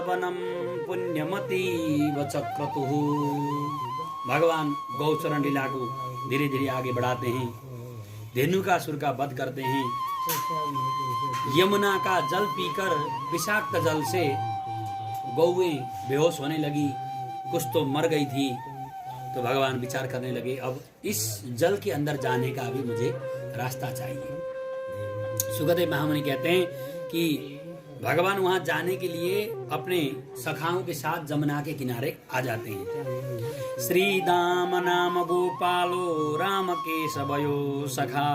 वनम पुण्यमतीव चक्रतुः। भगवान गौचरण लीला को धीरे धीरे आगे बढ़ाते हैं। धेनुकासुर का वध करते हैं। यमुना का जल पीकर विषाक्त जल से गौएं बेहोश होने लगी, कुछ तो मर गई थी। तो भगवान विचार करने लगे, अब इस जल के अंदर जाने का भी मुझे रास्ता चाहिए। सुखदेव महामुनि कहते हैं कि भगवान वहां जाने के लिए अपने सखाओं के साथ जमुना के किनारे आ जाते हैं। श्री दाम नाम गोपालो राम केशवयो सखा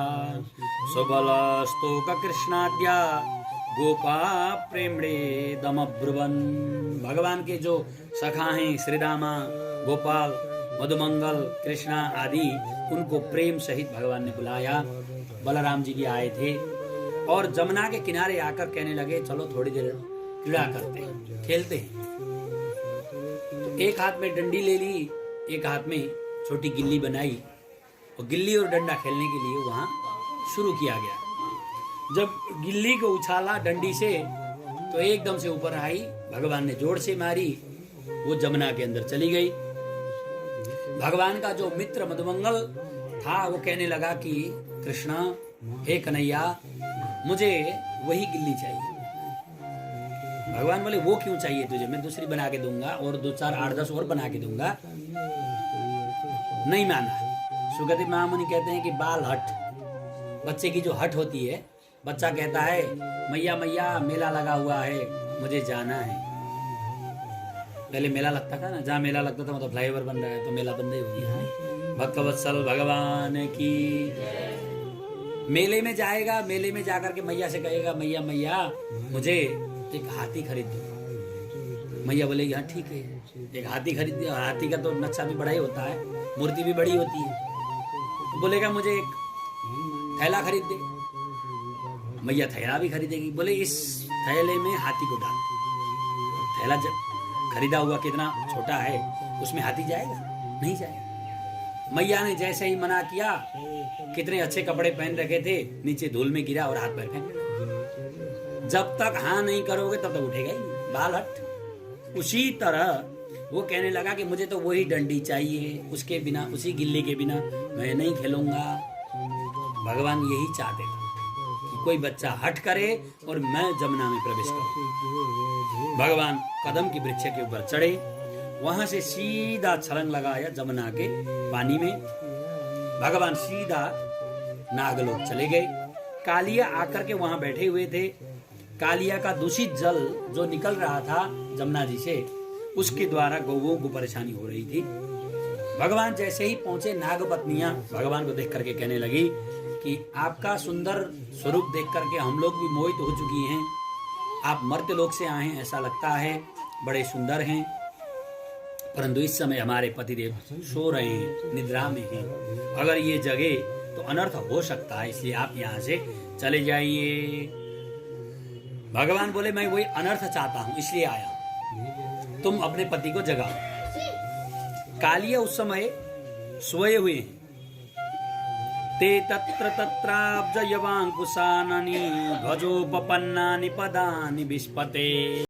सुबल स्तोक कृष्णाद्या गोपा प्रेमणे दमब्रुवन। भगवान के जो सखा हैं श्री रामा, गोपाल, मधुमंगल, कृष्णा आदि, उनको प्रेम सहित भगवान ने बुलाया। बलराम जी भी आए थे और जमुना के किनारे आकर कहने लगे, चलो थोड़ी देर क्रीड़ा करते हैं, खेलते हैं। तो एक हाथ में डंडी ले ली, एक हाथ में छोटी गिल्ली बनाई और गिल्ली और डंडा खेलने के लिए वहां शुरू किया गया। जब गिल्ली को उछाला डंडी से तो एकदम से ऊपर आई, भगवान ने जोर से मारी, वो जमुना के अंदर चली गई। भगवान का जो मित्र मधुमंगल था वो कहने लगा कि कृष्णा, हे कन्हैया, मुझे वही गिल्ली चाहिए। भगवान बोले, वो क्यों चाहिए तुझे? मैं दूसरी बना के दूंगा और 2, 4, 8, 10 और बना के दूंगा। नहीं माना। सुखदेव महामुनि कहते हैं कि बाल हट, बच्चे की जो हट होती है, बच्चा कहता है मैया मैया मेला लगा हुआ है, मुझे जाना है। पहले मेला लगता था ना, जहाँ मेला लगता था मतलब फ्लाईओवर बन रहा है तो मेला बंद ही हो गया। भक्तवत्सल भगवान की। मेले में जाएगा, मेले में जाकर के मैया से कहेगा, मैया मैया मुझे एक हाथी खरीद दो। मैया बोलेगी हाँ ठीक है, एक हाथी खरीद दिया। हाथी का तो नक्शा भी बड़ा ही होता है, मूर्ति भी बड़ी होती है। तो बोलेगा मुझे एक थैला खरीद दे। मैया थैला भी खरीदेगी। बोले इस थैले में हाथी को डाल। थैला खरीदा हुआ कितना छोटा है, उसमें हाथी जाएगा? नहीं जाएगा। मैया ने जैसे ही मना किया, कितने अच्छे कपड़े पहन रखे थे, नीचे धूल में गिरा और हाथ पैर फेंक। जब तक हाँ नहीं करोगे तब तक उठेगा ही नहीं, बाल हट। उसी तरह वो कहने लगा कि मुझे तो वही डंडी चाहिए, उसके बिना, उसी गिल्ली के बिना मैं नहीं खेलूंगा। भगवान यही चाहते थे कि कोई बच्चा हट करे और मैं जमुना में प्रवेश करूं। भगवान कदम की वृक्ष के ऊपर चढ़े, वहां से सीधा छलांग लगाया जमुना के पानी में। भगवान सीधा नागलोक चले गए। कालिया आकर के वहां बैठे हुए थे। कालिया का दूषित जल जो निकल रहा था जमुना जी से, उसके द्वारा गौओं को परेशानी हो रही थी। भगवान जैसे ही पहुंचे, नागपत्नियां भगवान को देख करके कहने लगी कि आपका सुंदर स्वरूप देख करके हम लोग भी मोहित हो चुकी हैं। आप मर्त्यलोक से आए हैं ऐसा लगता है, बड़े सुंदर हैं, परंतु इस समय हमारे पतिदेव सो रहे हैं, निद्रा में हैं। अगर ये जगे तो अनर्थ हो सकता है, इसलिए आप यहाँ से चले जाइए। भगवान बोले, मैं वही अनर्थ चाहता हूँ इसलिए आया, तुम अपने पति को जगाओ। कालिया उस समय सोए हुए हैं। ते तत्र तत्राब्ज यवांकुशाननि ध्वजोपपन्नानि पदानि विस्पते।